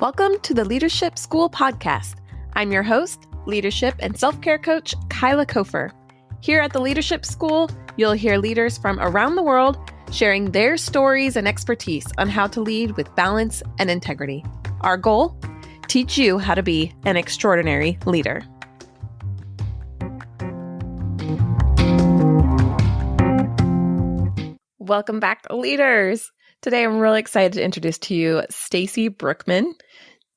Welcome to the Leadership School podcast. I'm your host, leadership and self-care coach, Kyla Cofer. Here at the Leadership School, you'll hear leaders from around the world sharing their stories and expertise on how to lead with balance and integrity. Our goal? Teach you how to be an extraordinary leader. Welcome back, leaders. Today, I'm really excited to introduce to you Stacy Brookman.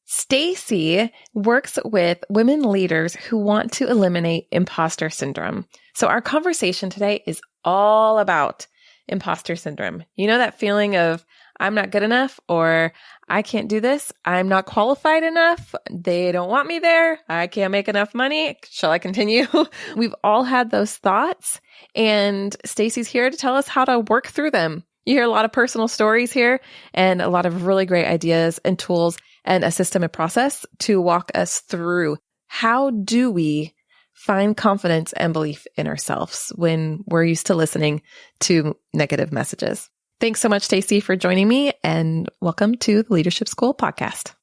Stacy works with women leaders who want to eliminate imposter syndrome. So our conversation today is all about imposter syndrome. You know that feeling of, I'm not good enough, or I can't do this, I'm not qualified enough, they don't want me there, I can't make enough money, shall I continue? We've all had those thoughts, and Stacy's here to tell us how to work through them. You hear a lot of personal stories here and a lot of really great ideas and tools and a system and process to walk us through how do we find confidence and belief in ourselves when we're used to listening to negative messages. Thanks so much, Stacy, for joining me, and welcome to the Leadership School podcast.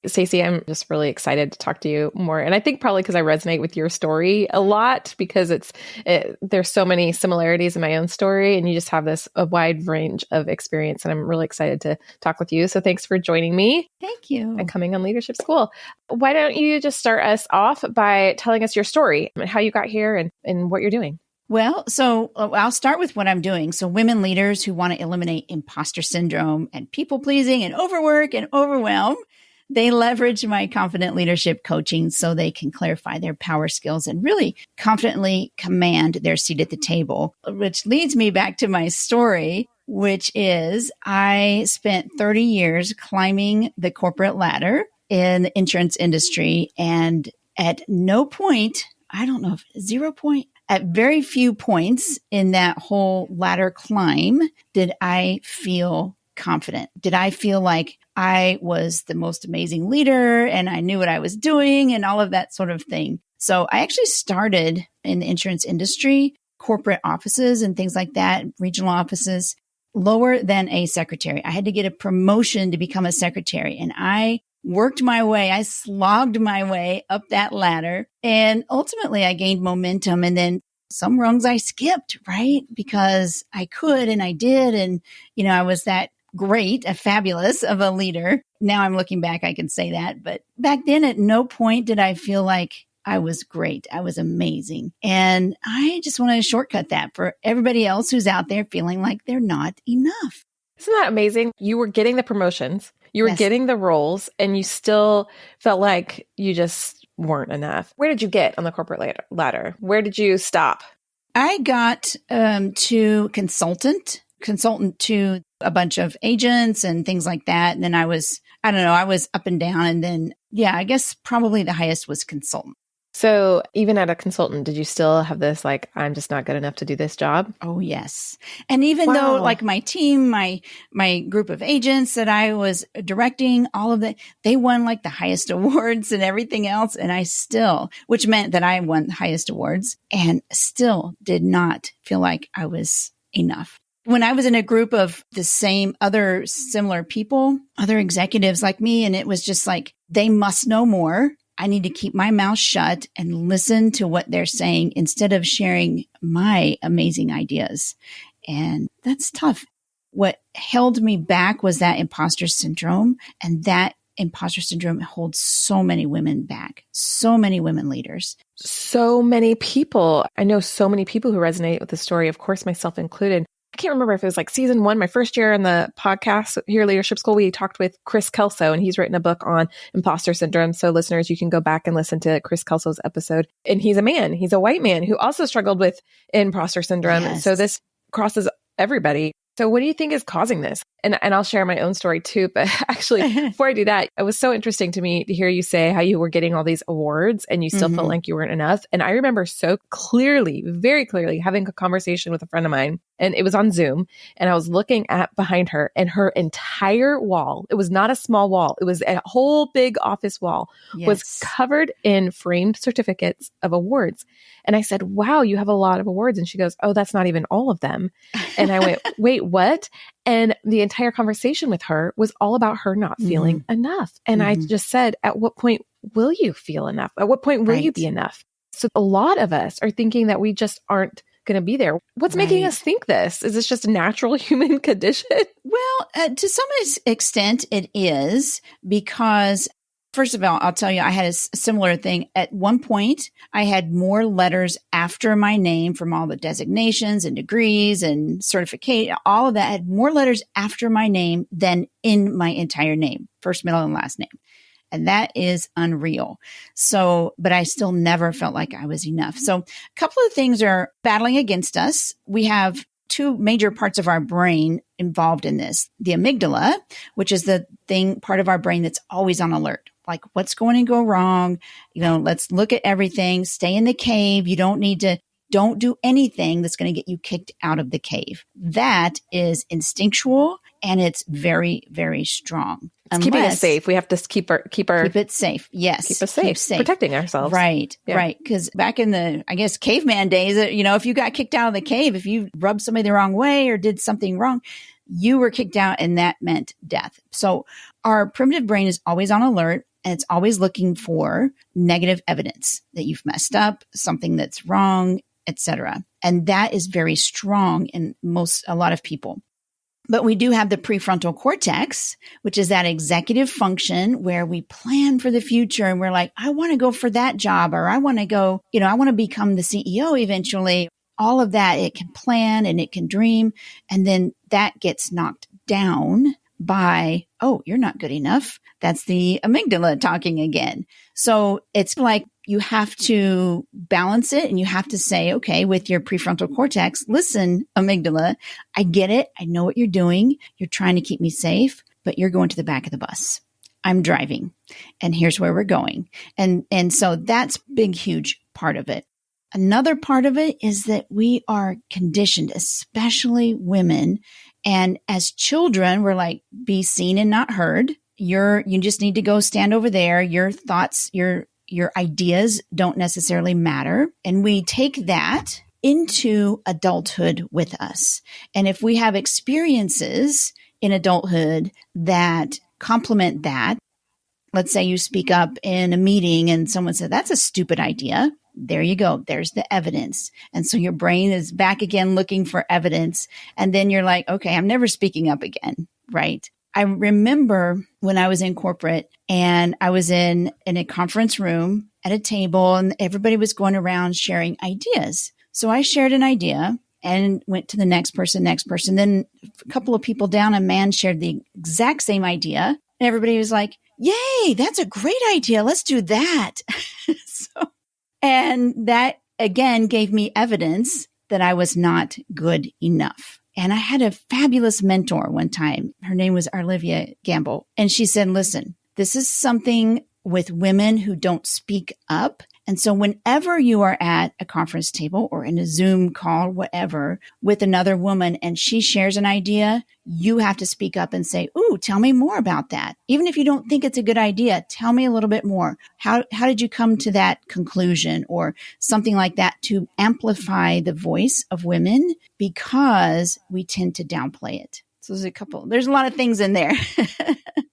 Stacy, I'm just really excited to talk to you more. And I think probably because I resonate with your story a lot, because there's so many similarities in my own story, and you just have a wide range of experience. And I'm really excited to talk with you. So thanks for joining me. Thank you. And coming on Leadership School. Why don't you just start us off by telling us your story and how you got here and what you're doing? Well, so I'll start with what I'm doing. So women leaders who want to eliminate imposter syndrome and people pleasing and overwork and overwhelm, they leverage my confident leadership coaching so they can clarify their power skills and really confidently command their seat at the table, which leads me back to my story, which is I spent 30 years climbing the corporate ladder in the insurance industry. And at no point, I don't know if 0 point, at very few points in that whole ladder climb, did I feel confident. Did I feel like I was the most amazing leader and I knew what I was doing and all of that sort of thing? So I actually started in the insurance industry, corporate offices and things like that, regional offices, lower than a secretary. I had to get a promotion to become a secretary, and I worked my way, I slogged my way up that ladder, and ultimately I gained momentum. And then some rungs I skipped, right? Because I could and I did. And, I was that great, fabulous of a leader. Now I'm looking back, I can say that. But back then, at no point did I feel like I was great. I was amazing. And I just want to shortcut that for everybody else who's out there feeling like they're not enough. Isn't that amazing? You were getting the promotions, you were Yes. getting the roles, and you still felt like you just weren't enough. Where did you get on the corporate ladder? Where did you stop? I got to consultant to a bunch of agents and things like that. And then I was up and down. And then, I guess probably the highest was consultant. So even at a consultant, did you still have this, like, I'm just not good enough to do this job? Oh, yes. And even though like my team, my group of agents that I was directing, all of that, they won like the highest awards and everything else. And I still, which meant that I won the highest awards and still did not feel like I was enough. When I was in a group of the same other similar people, other executives like me, and it was just like, they must know more. I need to keep my mouth shut and listen to what they're saying instead of sharing my amazing ideas. And that's tough. What held me back was that imposter syndrome. And that imposter syndrome holds so many women back, so many women leaders. So many people. I know so many people who resonate with the story, of course, myself included. I can't remember if it was like season 1, my first year in the podcast here at Leadership School, we talked with Chris Kelso, and he's written a book on imposter syndrome. So listeners, you can go back and listen to Chris Kelso's episode. And he's a man, he's a white man who also struggled with imposter syndrome. Yes. So this crosses everybody. So what do you think is causing this? And I'll share my own story too. But actually, before I do that, it was so interesting to me to hear you say how you were getting all these awards and you still felt like you weren't enough. And I remember so clearly, very clearly, having a conversation with a friend of mine, and it was on Zoom. And I was looking at behind her, and her entire wall, it was not a small wall, it was a whole big office wall, was covered in framed certificates of awards. And I said, wow, you have a lot of awards. And she goes, oh, that's not even all of them. And I went, wait, what? And the entire conversation with her was all about her not feeling enough. And I just said, at what point will you feel enough? At what point will you be enough? So a lot of us are thinking that we just aren't going to be there. What's making us think this? Is this just a natural human condition? Well, to some extent it is, because first of all, I'll tell you, I had a similar thing. At one point, I had more letters after my name from all the designations and degrees and certificate. All of that had more letters after my name than in my entire name, first, middle, and last name. And that is unreal. So, but I still never felt like I was enough. So a couple of things are battling against us. We have two major parts of our brain involved in this. The amygdala, which is the part of our brain that's always on alert. Like, what's going to go wrong? Let's look at everything, stay in the cave. Don't do anything that's going to get you kicked out of the cave. That is instinctual, and it's very, very strong. It's keeping us safe. We have to keep it safe. Yes. Keep us safe. Protecting ourselves. Right. Yeah. Right. Because back in the, I guess, caveman days, if you got kicked out of the cave, if you rubbed somebody the wrong way or did something wrong, you were kicked out, and that meant death. So our primitive brain is always on alert, and it's always looking for negative evidence that you've messed up, something that's wrong, etc. And that is very strong in a lot of people. But we do have the prefrontal cortex, which is that executive function where we plan for the future, and we're like, I want to go for that job, or I want to go, I want to become the CEO eventually. All of that, it can plan and it can dream. And then that gets knocked down by, oh, you're not good enough. That's the amygdala talking again. So it's like you have to balance it, and you have to say, okay, with your prefrontal cortex, listen, amygdala, I get it. I know what you're doing. You're trying to keep me safe, but you're going to the back of the bus. I'm driving, and here's where we're going. And so that's big, huge part of it. Another part of it is that we are conditioned, especially women. And as children, we're like, be seen and not heard. You just need to go stand over there. Your thoughts, your ideas don't necessarily matter. And we take that into adulthood with us. And if we have experiences in adulthood that complement that, let's say you speak up in a meeting and someone said, that's a stupid idea. There you go. There's the evidence. And so your brain is back again looking for evidence. And then you're like, okay, I'm never speaking up again, right? I remember when I was in corporate and I was in a conference room at a table, and everybody was going around sharing ideas. So I shared an idea and went to the next person. Then a couple of people down, a man shared the exact same idea. And everybody was like, yay, that's a great idea. Let's do that. And that, again, gave me evidence that I was not good enough. And I had a fabulous mentor one time. Her name was Olivia Gamble. And she said, listen, this is something with women who don't speak up. And so whenever you are at a conference table or in a Zoom call, whatever, with another woman and she shares an idea, you have to speak up and say, ooh, tell me more about that. Even if you don't think it's a good idea, tell me a little bit more. How did you come to that conclusion or something like that, to amplify the voice of women, because we tend to downplay it. So there's a lot of things in there.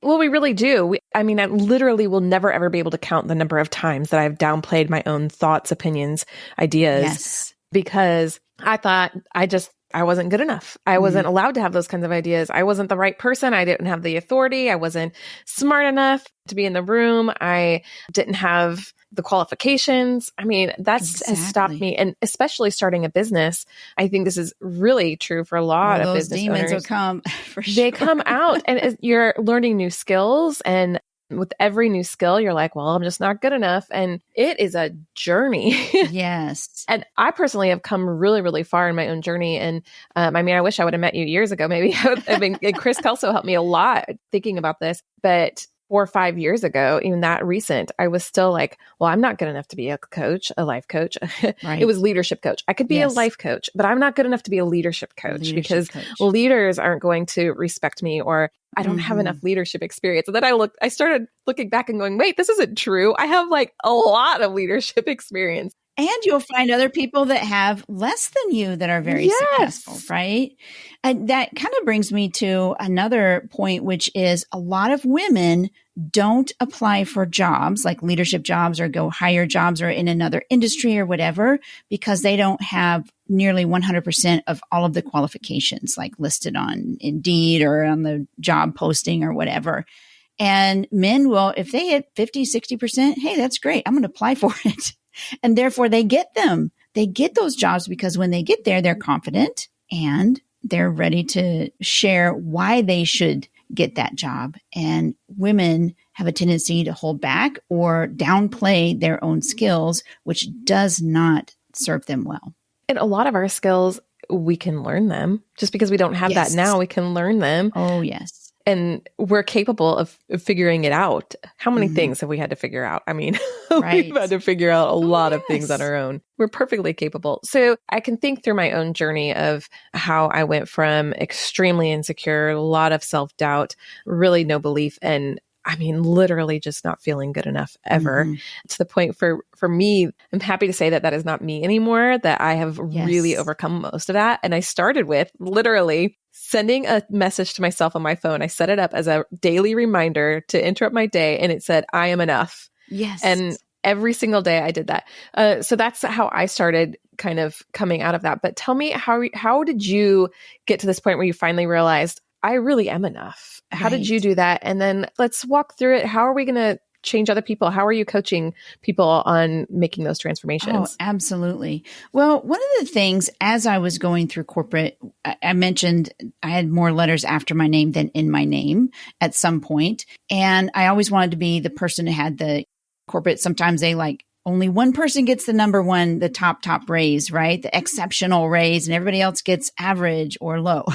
Well, we really do. I literally will never, ever be able to count the number of times that I've downplayed my own thoughts, opinions, ideas, yes, because I thought I wasn't good enough. I wasn't allowed to have those kinds of ideas. I wasn't the right person. I didn't have the authority. I wasn't smart enough to be in the room. I didn't have the qualifications. Has stopped me. And especially starting a business, I think this is really true for a lot of business owners. Those demons will come for sure. They come out, and you're learning new skills, and with every new skill, you're like, well, I'm just not good enough. And it is a journey. Yes. And I personally have come really, really far in my own journey. And I wish I would have met you years ago, maybe. And Chris Kelso helped me a lot thinking about this. But 4 or 5 years ago, even that recent, I was still like, well, I'm not good enough to be a coach, a life coach. Right. It was leadership coach. I could be a life coach, but I'm not good enough to be a leadership coach because leaders aren't going to respect me, or I don't have enough leadership experience. And then I started looking back and going, wait, this isn't true. I have like a lot of leadership experience. And you'll find other people that have less than you that are very successful, right? And that kind of brings me to another point, which is a lot of women don't apply for jobs like leadership jobs or go higher jobs or in another industry or whatever, because they don't have nearly 100% of all of the qualifications like listed on Indeed or on the job posting or whatever. And men will, if they hit 50, 60%, hey, that's great. I'm going to apply for it. And therefore they get them. They get those jobs because when they get there, they're confident and they're ready to share why they should get that job. And women have a tendency to hold back or downplay their own skills, which does not serve them well. And a lot of our skills, we can learn them. Just because we don't have that now, we can learn them. Oh, yes. And we're capable of figuring it out. How many things have we had to figure out? I mean, we've had to figure out a lot of things on our own. We're perfectly capable. So I can think through my own journey of how I went from extremely insecure, a lot of self-doubt, really no belief, and I mean, literally just not feeling good enough ever to the point for me, I'm happy to say that that is not me anymore, that I have really overcome most of that. And I started with literally sending a message to myself on my phone. I set it up as a daily reminder to interrupt my day. And it said, I am enough. Yes. And every single day I did that. So that's how I started kind of coming out of that. But tell me, how did you get to this point where you finally realized I really am enough? How did you do that? And then let's walk through it. How are we going to change other people? How are you coaching people on making those transformations? Oh, absolutely. Well, one of the things as I was going through corporate, I mentioned I had more letters after my name than in my name at some point. And I always wanted to be the person who had the corporate. Sometimes they like only one person gets the number one, the top raise, right? The exceptional raise, and everybody else gets average or low.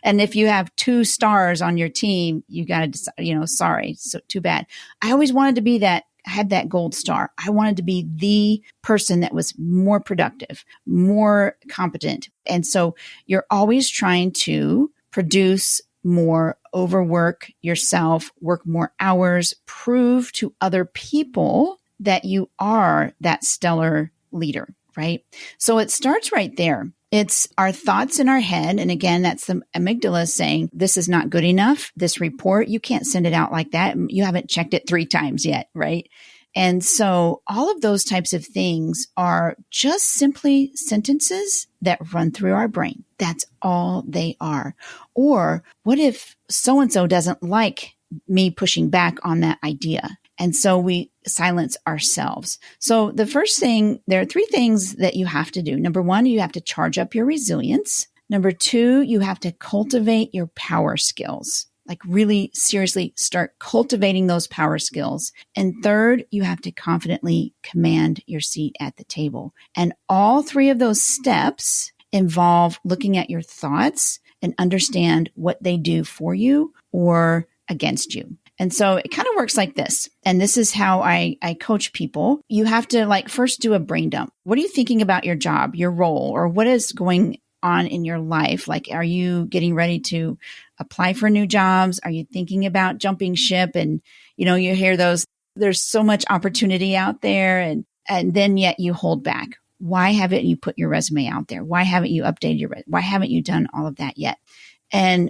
And if you have 2 stars on your team, you got to decide, sorry, so too bad. I always wanted to be that, had that gold star. I wanted to be the person that was more productive, more competent. And so you're always trying to produce more, overwork yourself, work more hours, prove to other people that you are that stellar leader, right? So it starts right there. It's our thoughts in our head. And again, that's the amygdala saying, this is not good enough. This report, you can't send it out like that. You haven't checked it 3 times yet, right? And so all of those types of things are just simply sentences that run through our brain. That's all they are. Or what if so-and-so doesn't like me pushing back on that idea? And so we silence ourselves. So the first thing, there are 3 things that you have to do. Number 1, you have to charge up your resilience. Number 2, you have to cultivate your power skills. Like really seriously start cultivating those power skills. And third, you have to confidently command your seat at the table. And all 3 of those steps involve looking at your thoughts and understand what they do for you or against you. And so it kind of works like this. And this is how I coach people. You have to first do a brain dump. What are you thinking about your job, your role, or what is going on in your life? Like, are you getting ready to apply for new jobs? Are you thinking about jumping ship? And, you hear those, there's so much opportunity out there. And then yet you hold back. Why haven't you put your resume out there? Why haven't you updated your resume? Why haven't you done all of that yet?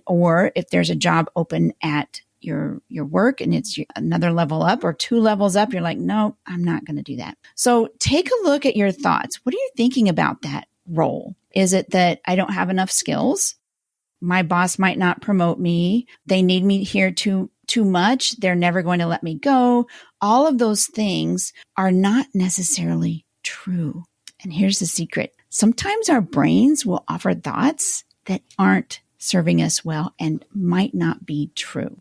Or if there's a job open at your work and it's another level up or 2 levels up, you're like, no, I'm not going to do that. So take a look at your thoughts. What are you thinking about that role? Is it that I don't have enough skills? My boss might not promote me. They need me here too much. They're never going to let me go. All of those things are not necessarily true. And here's the secret. Sometimes our brains will offer thoughts that aren't serving us well and might not be true.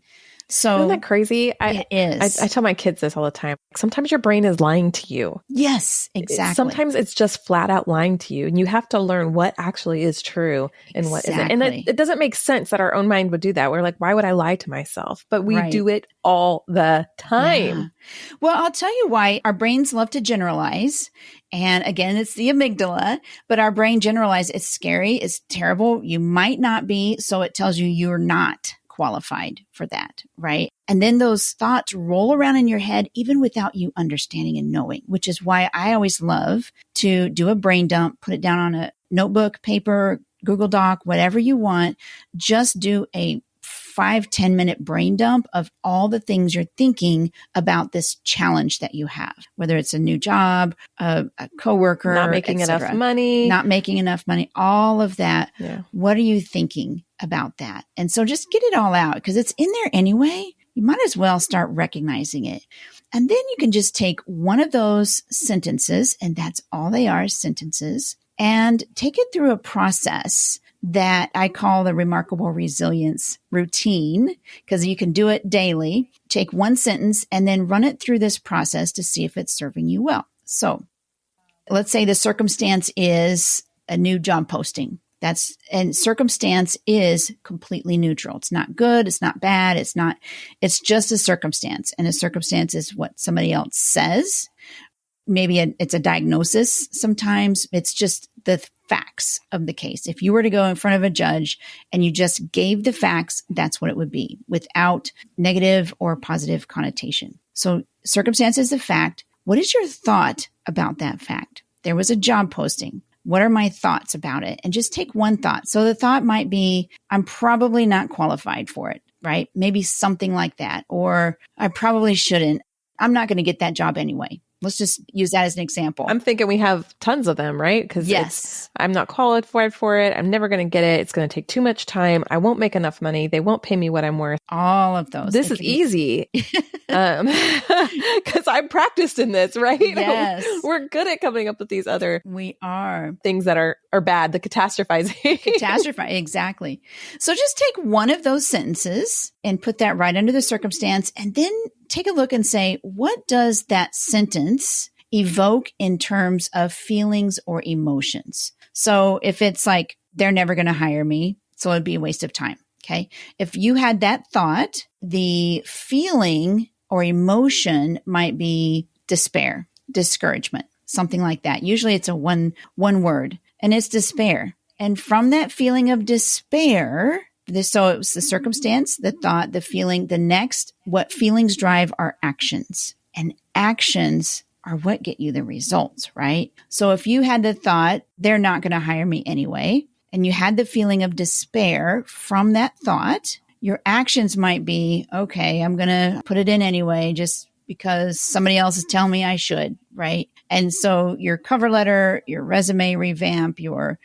So isn't that crazy? It is. I tell my kids this all the time. Sometimes your brain is lying to you. Yes, exactly. Sometimes it's just flat out lying to you. And you have to learn what actually is true and what isn't. And it doesn't make sense that our own mind would do that. We're like, why would I lie to myself? But we do it all the time. Yeah. Well, I'll tell you why. Our brains love to generalize. And again, it's the amygdala, but our brain generalizes. It's scary. It's terrible. You might not be. So it tells you you're not qualified for that, right? And then those thoughts roll around in your head even without you understanding and knowing, which is why I always love to do a brain dump, put it down on a notebook, paper, Google Doc, whatever you want. Just do a 5-10 minute brain dump of all the things you're thinking about this challenge that you have, whether it's a new job, a coworker, not making enough money, all of that. Yeah. What are you thinking about that? And so just get it all out because it's in there anyway. You might as well start recognizing it. And then you can just take one of those sentences, and that's all they are, sentences, and take it through a process that I call the remarkable resilience routine, because you can do it daily. Take one sentence and then run it through this process to see if it's serving you well. So let's say the circumstance is a new job posting. And circumstance is completely neutral. It's not good. It's not bad. It's just a circumstance. And a circumstance is what somebody else says. Maybe it's a diagnosis. Sometimes it's just the facts of the case. If you were to go in front of a judge and you just gave the facts, that's what it would be without negative or positive connotation. So circumstance is a fact. What is your thought about that fact? There was a job posting. What are my thoughts about it? And just take one thought. So the thought might be, I'm probably not qualified for it, right? Maybe something like that. Or I probably shouldn't. I'm not going to get that job anyway. Let's just use that as an example. I'm thinking we have tons of them, right? Because yes, I'm not qualified for it. I'm never going to get it. It's going to take too much time. I won't make enough money. They won't pay me what I'm worth. All of those. This is easy because I'm practiced in this, right? Yes. We're good at coming up with these other things that are bad, the catastrophizing. Exactly. So just take one of those sentences and put that right under the circumstance, and then take a look and say, what does that sentence evoke in terms of feelings or emotions? So if it's like, they're never going to hire me, so it'd be a waste of time. Okay. If you had that thought, the feeling or emotion might be despair, discouragement, something like that. Usually it's a one word, and it's despair. And from that feeling of despair, so it was the circumstance, the thought, the feeling, the next, what feelings drive are actions, and actions are what get you the results, right? So if you had the thought, they're not going to hire me anyway, and you had the feeling of despair from that thought, your actions might be, okay, I'm going to put it in anyway, just because somebody else is telling me I should, right? And so your cover letter, your resume revamp, your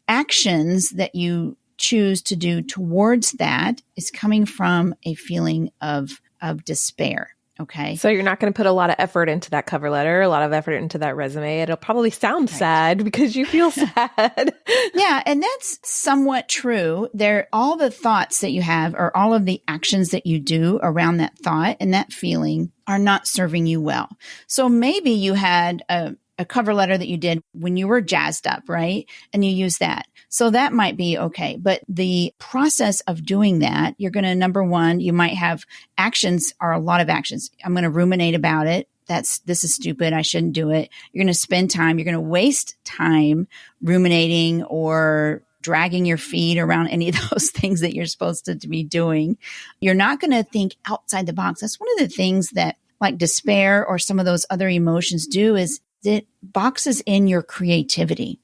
actions that you choose to do towards that is coming from a feeling of despair. Okay. So you're not going to put a lot of effort into that cover letter, a lot of effort into that resume. It'll probably sound sad because you feel sad. Yeah. And that's somewhat true. All the thoughts that you have, or all of the actions that you do around that thought and that feeling, are not serving you well. So maybe you had a cover letter that you did when you were jazzed up, right? And you use that. So that might be okay. But the process of doing that, you're going to, number one, you might have actions, or a lot of actions. I'm going to ruminate about it. This is stupid. I shouldn't do it. You're going to spend time. You're going to waste time ruminating or dragging your feet around any of those things that you're supposed to be doing. You're not going to think outside the box. That's one of the things that, like despair or some of those other emotions do, is it boxes in your creativity.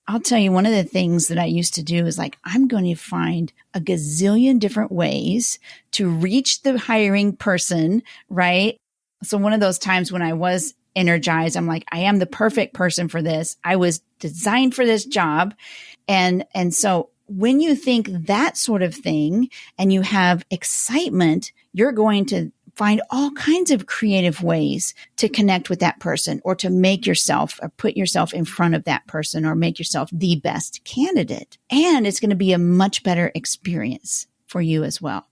I'll tell you, one of the things that I used to do is like, I'm going to find a gazillion different ways to reach the hiring person, right? So one of those times when I was energized, I'm like, I am the perfect person for this. I was designed for this job. And so when you think that sort of thing and you have excitement, you're going to find all kinds of creative ways to connect with that person, or to make yourself or put yourself in front of that person, or make yourself the best candidate. And it's going to be a much better experience for you as well.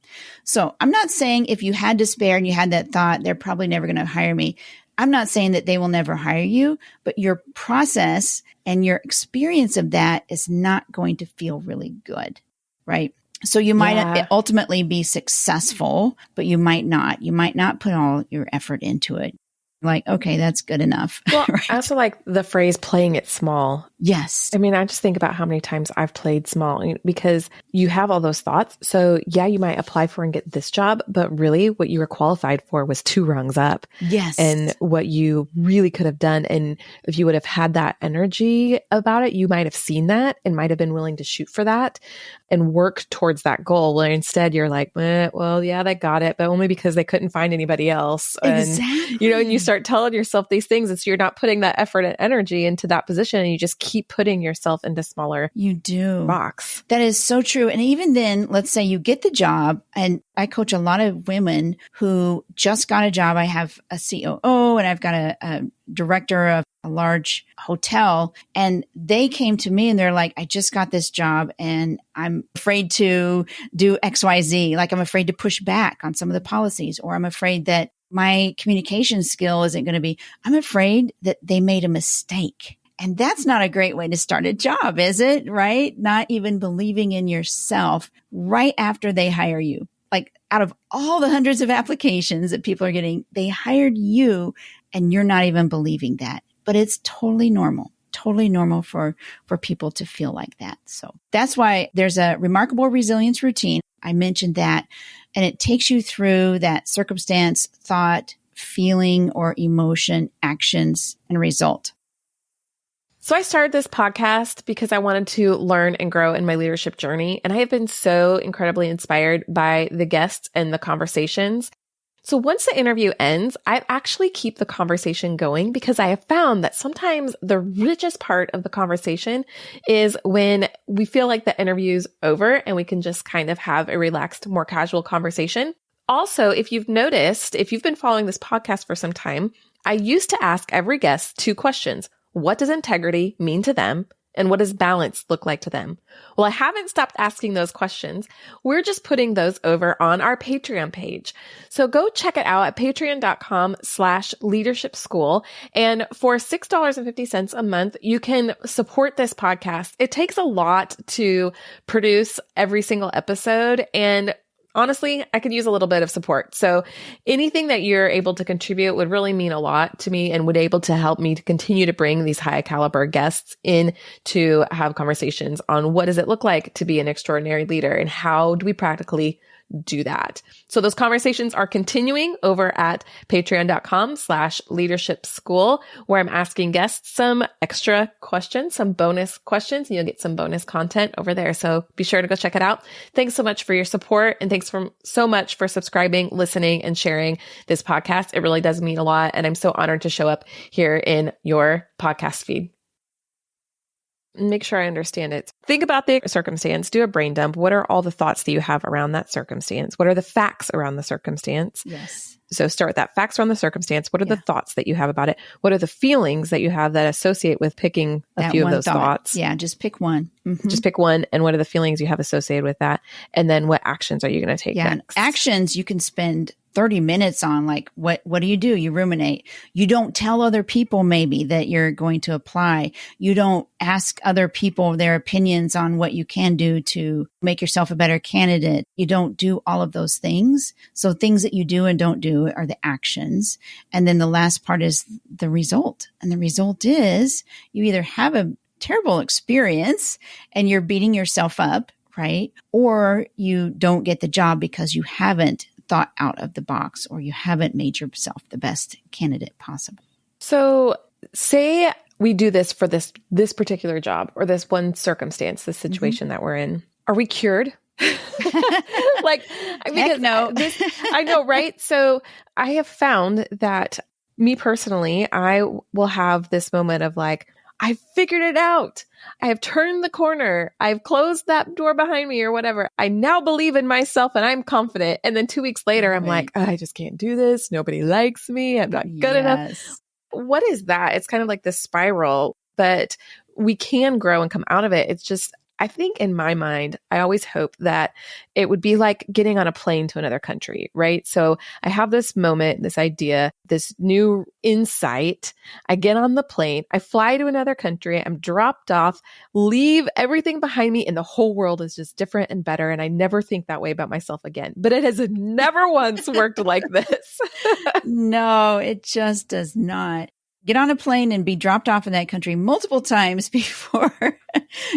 So I'm not saying if you had despair and you had that thought, they're probably never going to hire me. I'm not saying that they will never hire you, but your process and your experience of that is not going to feel really good, right? So you might ultimately be successful, but you might not. You might not put all your effort into it. like, okay, that's good enough. Well, Right? I also like the phrase playing it small. Yes. I mean, I just think about how many times I've played small because you have all those thoughts. So yeah, you might apply for and get this job, but really what you were qualified for was 2 rungs up. Yes. And what you really could have done. And if you would have had that energy about it, you might have seen that and might have been willing to shoot for that and work towards that goal. Where instead you're like, well, yeah, they got it, but only because they couldn't find anybody else. Exactly. And you start telling yourself these things. It's you're not putting that effort and energy into that position, and you just keep putting yourself into smaller box. That is so true. And even then, let's say you get the job, and I coach a lot of women who just got a job. I have a COO and I've got a director of a large hotel, and they came to me and they're like, I just got this job and I'm afraid to do XYZ. Like I'm afraid to push back on some of the policies, or I'm afraid that my communication skill isn't going to be, I'm afraid that they made a mistake. And that's not a great way to start a job, is it? Right? Not even believing in yourself right after they hire you. Like out of all the hundreds of applications that people are getting, they hired you and you're not even believing that. But it's totally normal for people to feel like that. So that's why there's a remarkable resilience routine. I mentioned that, and it takes you through that circumstance, thought, feeling, or emotion, actions, and result. So I started this podcast because I wanted to learn and grow in my leadership journey. And I have been so incredibly inspired by the guests and the conversations. So once the interview ends, I actually keep the conversation going because I have found that sometimes the richest part of the conversation is when we feel like the interview's over and we can just kind of have a relaxed, more casual conversation. Also, if you've noticed, if you've been following this podcast for some time, I used to ask every guest 2 questions. What does integrity mean to them? And what does balance look like to them? Well, I haven't stopped asking those questions. We're just putting those over on our Patreon page. So go check it out at patreon.com/leadershipschool. And for $6.50 a month, you can support this podcast. It takes a lot to produce every single episode, and honestly, I could use a little bit of support. So anything that you're able to contribute would really mean a lot to me and would able to help me to continue to bring these high caliber guests in to have conversations on what does it look like to be an extraordinary leader and how do we practically do that. So those conversations are continuing over at patreon.com/leadershipschool, where I'm asking guests some extra questions, some bonus questions, and you'll get some bonus content over there. So be sure to go check it out. Thanks so much for your support. And thanks so much for subscribing, listening, and sharing this podcast. It really does mean a lot. And I'm so honored to show up here in your podcast feed. Make sure I understand it. Think about the circumstance, do a brain dump. What are all the thoughts that you have around that circumstance? What are the facts around the circumstance? Yes. So start with that. Facts around the circumstance. What are the thoughts that you have about it? What are the feelings that you have that associate with picking a few of those thoughts? Yeah, just pick one. Mm-hmm. Just pick one. And what are the feelings you have associated with that? And then what actions are you going to take next? Actions you can spend 30 minutes on. Like, what do? You ruminate. You don't tell other people maybe that you're going to apply. You don't ask other people their opinions on what you can do to make yourself a better candidate. You don't do all of those things. So things that you do and don't do are the actions. And then the last part is the result. And the result is you either have a terrible experience and you're beating yourself up, right? Or you don't get the job because you haven't thought out of the box or you haven't made yourself the best candidate possible. So say we do this for this particular job or this one circumstance, this situation that we're in. Are we cured? Like, because no. I know, right? So I have found that me personally, I will have this moment of like, I figured it out. I have turned the corner. I've closed that door behind me or whatever. I now believe in myself and I'm confident. And then 2 weeks later, I'm like, I just can't do this. Nobody likes me. I'm not good enough. What is that? It's kind of like this spiral, but we can grow and come out of it. It's just, I think in my mind, I always hope that it would be like getting on a plane to another country, right? So I have this moment, this idea, this new insight. I get on the plane, I fly to another country, I'm dropped off, leave everything behind me, and the whole world is just different and better. And I never think that way about myself again. But it has never once worked like this. No, it just does not. Get on a plane and be dropped off in that country multiple times before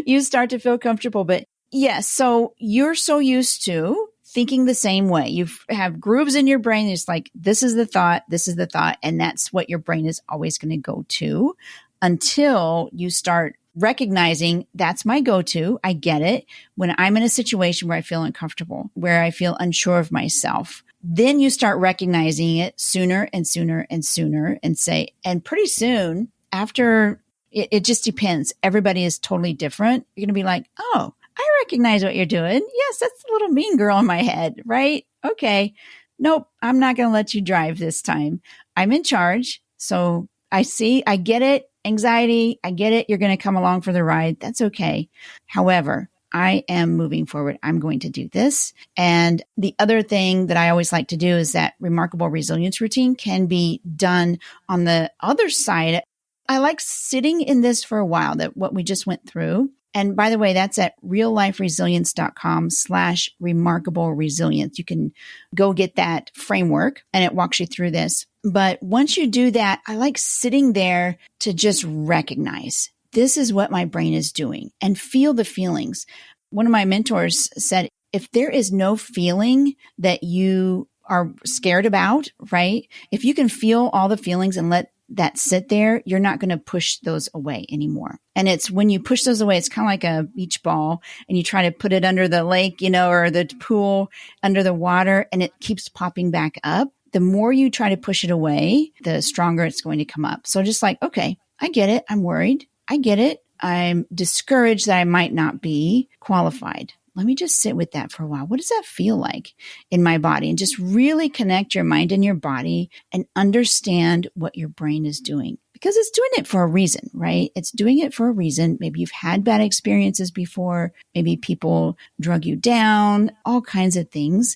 you start to feel comfortable. But yes, so you're so used to thinking the same way. You have grooves in your brain. It's like, this is the thought, this is the thought. And that's what your brain is always going to go to until you start recognizing that's my go-to. I get it. When I'm in a situation where I feel uncomfortable, where I feel unsure of myself, then you start recognizing it sooner and sooner and sooner and say, and pretty soon after it just depends. Everybody is totally different. You're going to be like, oh, I recognize what you're doing. Yes, that's the little mean girl in my head, right? Okay. Nope. I'm not going to let you drive this time. I'm in charge. So I get it. Anxiety. I get it. You're going to come along for the ride. That's okay. However, I am moving forward. I'm going to do this. And the other thing that I always like to do is that remarkable resilience routine can be done on the other side. I like sitting in this for a while, that what we just went through. And by the way, that's at realliferesilience.com/remarkable resilience. You can go get that framework and it walks you through this. But once you do that, I like sitting there to just recognize this is what my brain is doing and feel the feelings. One of my mentors said, if there is no feeling that you are scared about, right? If you can feel all the feelings and let that sit there, you're not going to push those away anymore. And it's when you push those away, it's kind of like a beach ball and you try to put it under the lake, or the pool under the water, and it keeps popping back up. The more you try to push it away, the stronger it's going to come up. So just like, okay, I get it. I'm worried. I get it. I'm discouraged that I might not be qualified. Let me just sit with that for a while. What does that feel like in my body? And just really connect your mind and your body and understand what your brain is doing, because it's doing it for a reason, right? It's doing it for a reason. Maybe you've had bad experiences before. Maybe people drug you down, all kinds of things.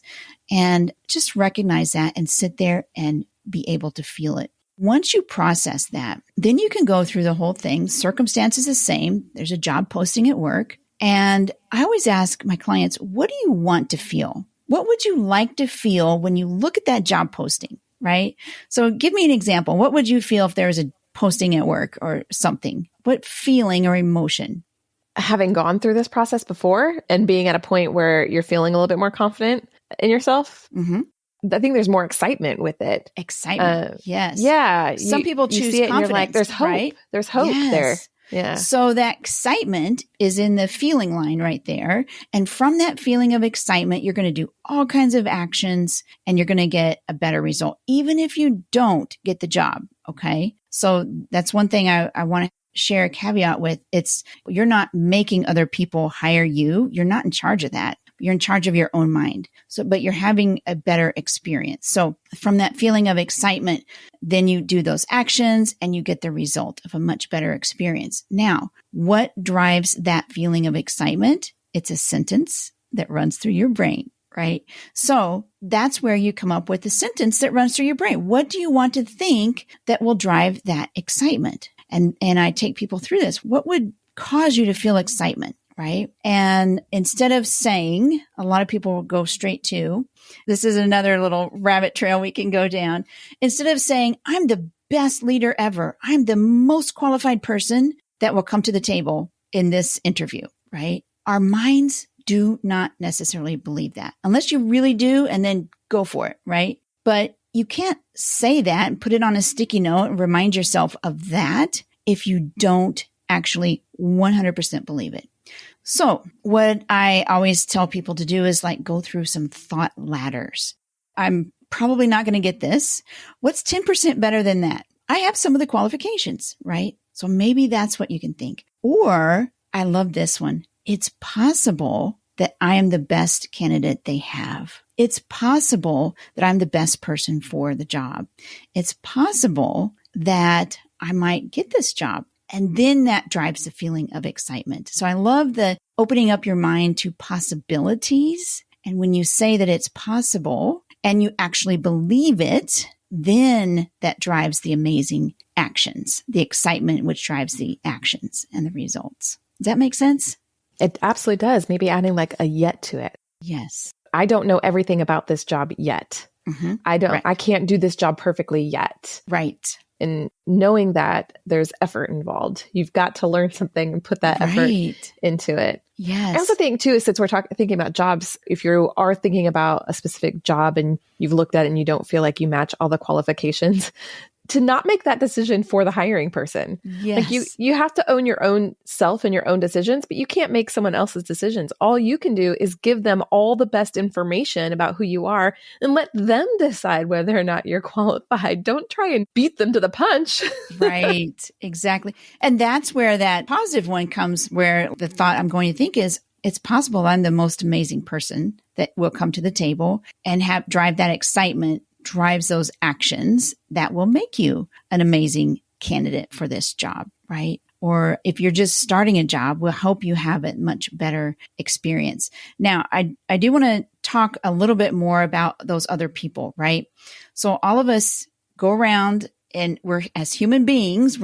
And just recognize that and sit there and be able to feel it. Once you process that, then you can go through the whole thing. Circumstances the same. There's a job posting at work. And I always ask my clients, what do you want to feel? What would you like to feel when you look at that job posting, right? So give me an example. What would you feel if there was a posting at work or something? What feeling or emotion? Having gone through this process before and being at a point where you're feeling a little bit more confident in yourself, I think there's more excitement with it. Excitement. Yes. Yeah. Some people choose see it confidence. And you're like, there's hope. Right? There's hope there. Yeah. So that excitement is in the feeling line right there. And from that feeling of excitement, you're going to do all kinds of actions and you're going to get a better result, even if you don't get the job. Okay. So that's one thing I want to share a caveat with. It's you're not making other people hire you. You're not in charge of that. You're in charge of your own mind. So, but you're having a better experience. So from that feeling of excitement, then you do those actions and you get the result of a much better experience. Now, what drives that feeling of excitement? It's a sentence that runs through your brain, right? So that's where you come up with the sentence that runs through your brain. What do you want to think that will drive that excitement? And I take people through this. What would cause you to feel excitement? Right. And instead of saying, a lot of people will go straight to, this is another little rabbit trail we can go down. Instead of saying, I'm the best leader ever, I'm the most qualified person that will come to the table in this interview, right? Our minds do not necessarily believe that unless you really do, and then go for it, right? But you can't say that and put it on a sticky note and remind yourself of that if you don't actually 100% believe it. So what I always tell people to do is like go through some thought ladders. I'm probably not going to get this. What's 10% better than that? I have some of the qualifications, right? So maybe that's what you can think. Or I love this one. It's possible that I am the best candidate they have. It's possible that I'm the best person for the job. It's possible that I might get this job. And then that drives the feeling of excitement. So I love the opening up your mind to possibilities. And when you say that it's possible and you actually believe it, then that drives the amazing actions, the excitement, which drives the actions and the results. Does that make sense? It absolutely does. Maybe adding like a yet to it. Yes. I don't know everything about this job yet. Mm-hmm. I can't do this job perfectly yet. Right. And knowing that there's effort involved, you've got to learn something and put that effort into it. Yes. I also think too, since we're thinking about jobs, if you are thinking about a specific job and you've looked at it and you don't feel like you match all the qualifications, to not make that decision for the hiring person. Yes. Like you have to own your own self and your own decisions, but you can't make someone else's decisions. All you can do is give them all the best information about who you are and let them decide whether or not you're qualified. Don't try and beat them to the punch. Right. Exactly. And that's where that positive one comes, where the thought I'm going to think is, it's possible I'm the most amazing person that will come to the table and drive that excitement, drives those actions that will make you an amazing candidate for this job, right? Or if you're just starting a job, we'll help you have a much better experience. Now, I do want to talk a little bit more about those other people, right? So all of us go around and we're human beings,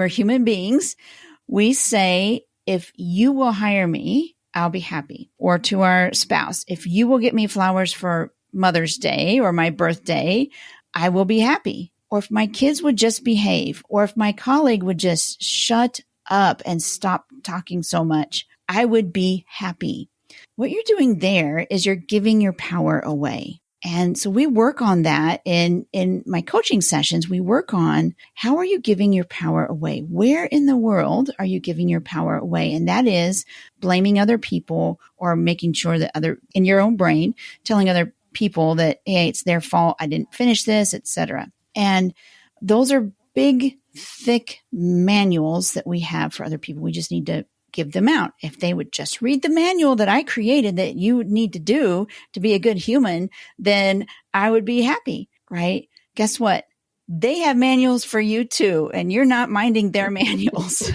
we say, if you will hire me, I'll be happy. Or to our spouse, if you will get me flowers for Mother's Day or my birthday, I will be happy. Or if my kids would just behave, or if my colleague would just shut up and stop talking so much, I would be happy. What you're doing there is you're giving your power away. And so we work on that in my coaching sessions. We work on, how are you giving your power away? Where in the world are you giving your power away? And that is blaming other people, or making sure that in your own brain, telling other people that, hey, it's their fault, I didn't finish this, etc. And those are big, thick manuals that we have for other people. We just need to give them out. If they would just read the manual that I created that you need to do to be a good human, then I would be happy, right? Guess what? They have manuals for you too, and you're not minding their manuals.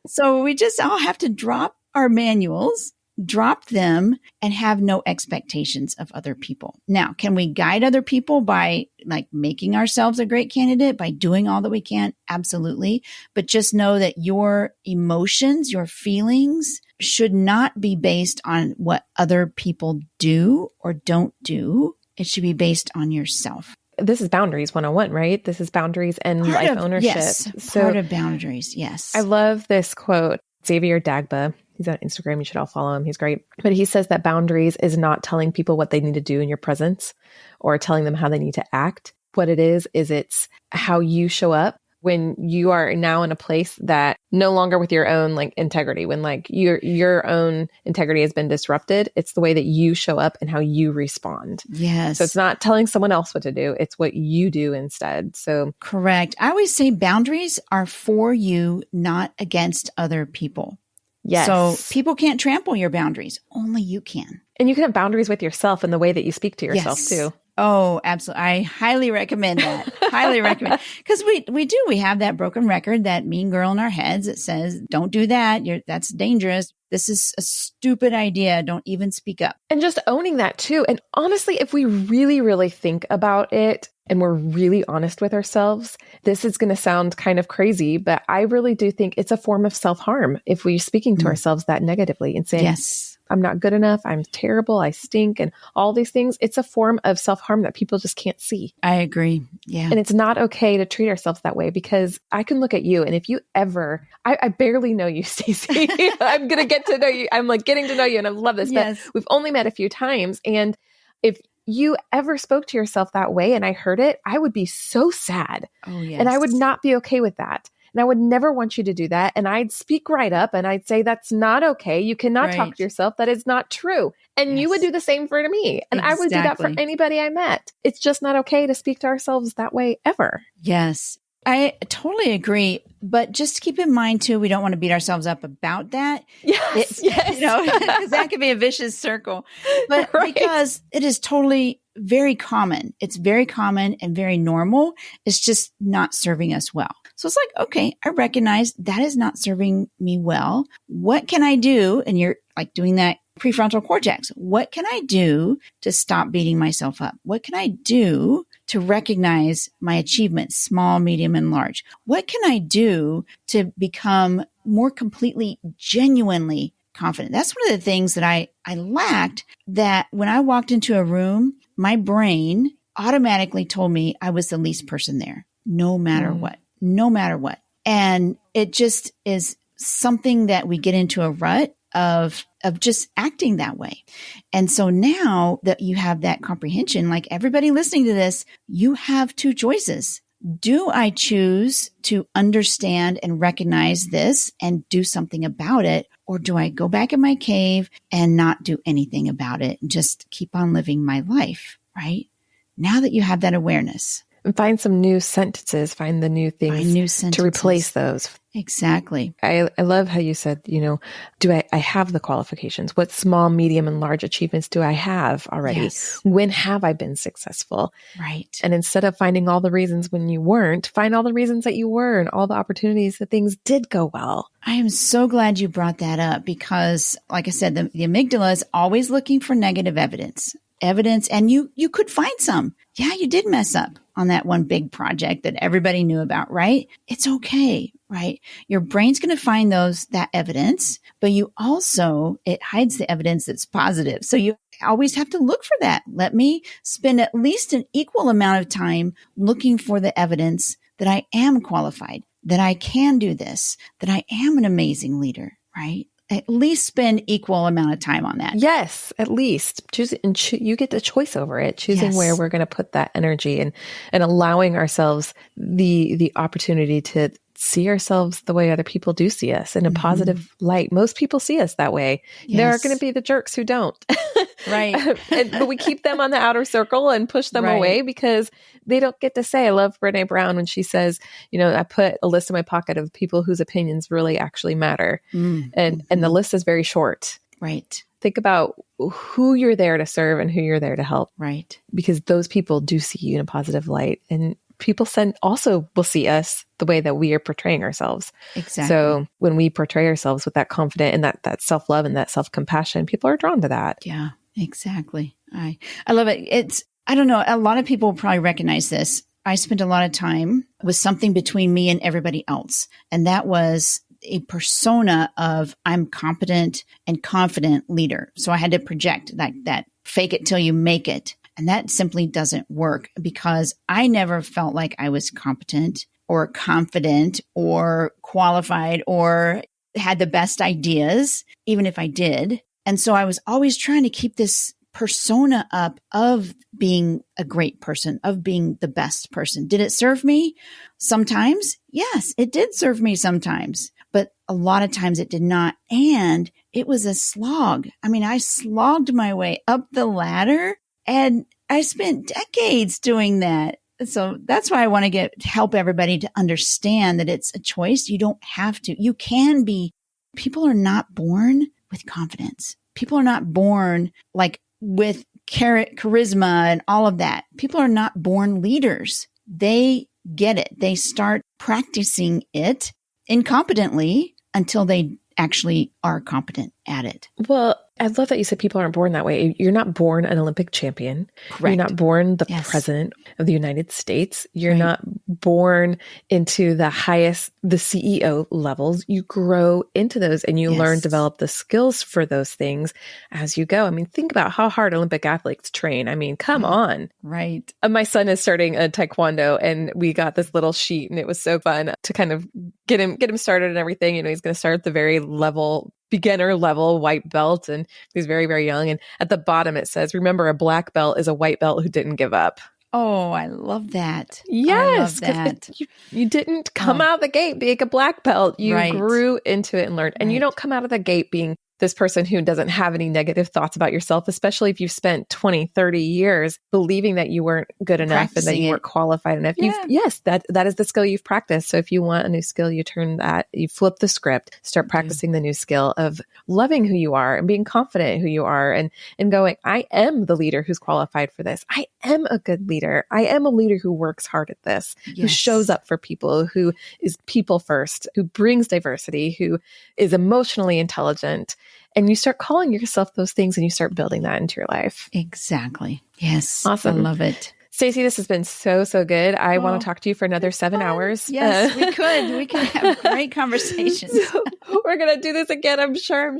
So we just all have to drop our manuals, drop them, and have no expectations of other people. Now, can we guide other people by making ourselves a great candidate, by doing all that we can? Absolutely. But just know that your emotions, your feelings should not be based on what other people do or don't do. It should be based on yourself. This is boundaries 101, right? This is boundaries and life ownership. Yes, part of boundaries. Yes. I love this quote. Xavier Dagba, he's on Instagram. You should all follow him. He's great. But he says that boundaries is not telling people what they need to do in your presence or telling them how they need to act. What it is it's how you show up when you are now in a place that no longer with your own integrity, when your own integrity has been disrupted. It's the way that you show up and how you respond. Yes. So it's not telling someone else what to do. It's what you do instead. So correct. I always say boundaries are for you, not against other people. Yes. So people can't trample your boundaries. Only you can. And you can have boundaries with yourself in the way that you speak to yourself too. Oh, absolutely. I highly recommend that. Highly recommend. Because we have that broken record, that mean girl in our heads that says, don't do that. That's dangerous. This is a stupid idea. Don't even speak up. And just owning that too. And honestly, if we really, really think about it and we're really honest with ourselves, this is going to sound kind of crazy, but I really do think it's a form of self-harm if we're speaking to ourselves that negatively and saying, yes, I'm not good enough, I'm terrible, I stink, and all these things. It's a form of self-harm that people just can't see. I agree. Yeah. And it's not okay to treat ourselves that way, because I can look at you, and if you ever, I barely know you, Stacy. I'm going to get to know you. I'm getting to know you, and I love this, yes. But we've only met a few times. And if you ever spoke to yourself that way and I heard it, I would be so sad. Oh, yes. And I would not be okay with that. And I would never want you to do that. And I'd speak right up and I'd say, that's not okay. You cannot talk to yourself. That is not true. And you would do the same for me. And I would do that for anybody I met. It's just not okay to speak to ourselves that way ever. Yes. I totally agree. But just keep in mind, too, we don't want to beat ourselves up about that. Yes. Yes. Because that could be a vicious circle. But Right. because it is totally very common. It's very common and very normal. It's just not serving us well. So it's like, okay, I recognize that is not serving me well. What can I do? And you're like doing that prefrontal cortex. What can I do to stop beating myself up? What can I do to recognize my achievements, small, medium, and large? What can I do to become more completely, genuinely confident? That's one of the things that I lacked, that when I walked into a room, my brain automatically told me I was the least person there, no matter what. And it just is something that we get into a rut of just acting that way. And so now that you have that comprehension, like everybody listening to this, you have two choices. Do I choose to understand and recognize this and do something about it? Or do I go back in my cave and not do anything about it and just keep on living my life, right? Now that you have that awareness. And find some new sentences, find the new things to replace those. Exactly. I love how you said, do I have the qualifications? What small, medium, and large achievements do I have already? Yes. When have I been successful? Right. And instead of finding all the reasons when you weren't, find all the reasons that you were and all the opportunities that things did go well. I am so glad you brought that up because, like I said, the amygdala is always looking for negative evidence, and you could find some. Yeah, you did mess up on that one big project that everybody knew about, right? It's okay, right? Your brain's going to find that evidence, but it hides the evidence that's positive. So you always have to look for that. Let me spend at least an equal amount of time looking for the evidence that I am qualified, that I can do this, that I am an amazing leader, right? At least spend equal amount of time on that. Yes, at least you get the choice over it, choosing where we're going to put that energy and allowing ourselves the opportunity to see ourselves the way other people do see us in a positive light. Most people see us that way. Yes. There are going to be the jerks who don't. Right. But we keep them on the outer circle and push them away because they don't get to say. I love Brene Brown when she says, I put a list in my pocket of people whose opinions really actually matter. And the list is very short. Right. Think about who you're there to serve and who you're there to help. Right. Because those people do see you in a positive light. And people also will see us the way that we are portraying ourselves. Exactly. So when we portray ourselves with that confidence and that self-love and that self-compassion, people are drawn to that. Yeah, exactly. I love it. I don't know, a lot of people probably recognize this. I spent a lot of time with something between me and everybody else. And that was a persona of I'm competent and confident leader. So I had to project that fake it till you make it. And that simply doesn't work because I never felt like I was competent or confident or qualified or had the best ideas, even if I did. And so I was always trying to keep this persona up of being a great person, of being the best person. Did it serve me? Sometimes, yes, it did serve me sometimes, but a lot of times it did not. And it was a slog. I mean, I slogged my way up the ladder and I spent decades doing that. So that's why I want to help everybody to understand that it's a choice. You don't have to. You can be. People are not born with confidence. People are not born like with charisma and all of that. People are not born leaders. They get it. They start practicing it incompetently until they actually are competent at it. Well, I love that you said people aren't born that way. You're not born an Olympic champion. Correct. You're not born the president of the United States. You're not born into the CEO levels. You grow into those and you learn, develop the skills for those things as you go. I mean, think about how hard Olympic athletes train. I mean, come on. Right. My son is starting a taekwondo and we got this little sheet and it was so fun to kind of get him started and everything. He's going to start at the very beginner level white belt and he's very, very young. And at the bottom it says, remember, a black belt is a white belt who didn't give up. Oh, I love that. Yes. I love that. You didn't come out of the gate being a black belt. You Right. grew into it and learned. And you Right. don't come out of the gate being this person who doesn't have any negative thoughts about yourself, especially if you've spent 20, 30 years believing that you weren't good enough and that you weren't qualified enough. Yes, that is the skill you've practiced. So if you want a new skill, you flip the script, start practicing the new skill of loving who you are and being confident who you are and going, I am the leader who's qualified for this. I am a good leader. I am a leader who works hard at this, who shows up for people, who is people first, who brings diversity, who is emotionally intelligent. And you start calling yourself those things and you start building that into your life. Exactly. Yes. Awesome. I love it. Stacy, this has been so good. I want to talk to you for another 7 hours. Yes, we could. We could have great conversations. So we're going to do this again, I'm sure.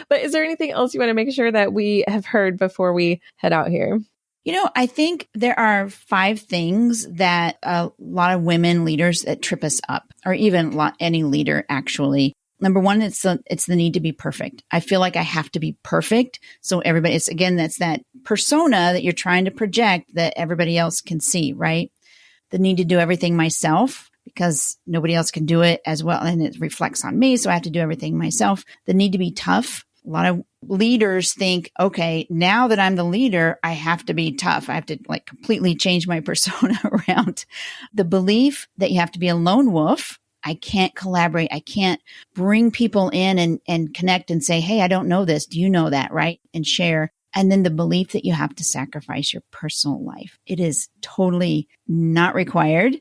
But is there anything else you want to make sure that we have heard before we head out here? I think there are 5 things that a lot of women leaders that trip us up, or even any leader actually. Number one, it's the need to be perfect. I feel like I have to be perfect. So everybody, that's that persona that you're trying to project that everybody else can see, right? The need to do everything myself because nobody else can do it as well. And it reflects on me. So I have to do everything myself. The need to be tough. A lot of leaders think, okay, now that I'm the leader, I have to be tough. I have to completely change my persona around. The belief that you have to be a lone wolf. I can't collaborate. I can't bring people in and connect and say, hey, I don't know this. Do you know that? Right? And share. And then the belief that you have to sacrifice your personal life. It is totally not required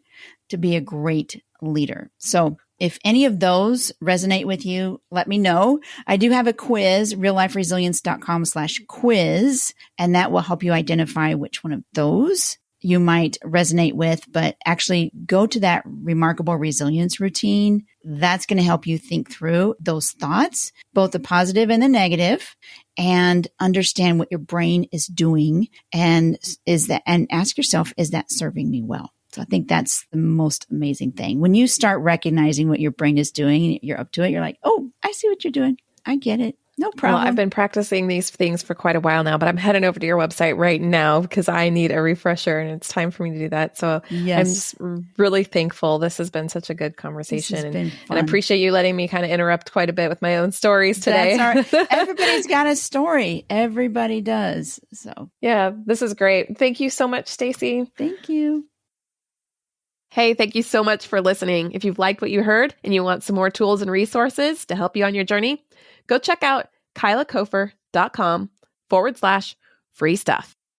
to be a great leader. So if any of those resonate with you, let me know. I do have a quiz, realliferesilience.com/quiz, and that will help you identify which one of those you might resonate with, but actually go to that remarkable resilience routine. That's going to help you think through those thoughts, both the positive and the negative, and understand what your brain is doing. And ask yourself, is that serving me well? So I think that's the most amazing thing. When you start recognizing what your brain is doing and you're up to it, you're like, oh, I see what you're doing. I get it. No problem. Well, I've been practicing these things for quite a while now, but I'm heading over to your website right now because I need a refresher and it's time for me to do that. So I'm just really thankful. This has been such a good conversation. And I appreciate you letting me kind of interrupt quite a bit with my own stories today. Everybody's got a story. Everybody does. So yeah, this is great. Thank you so much, Stacy. Thank you. Hey, thank you so much for listening. If you've liked what you heard and you want some more tools and resources to help you on your journey, go check out kylacofer.com/free stuff.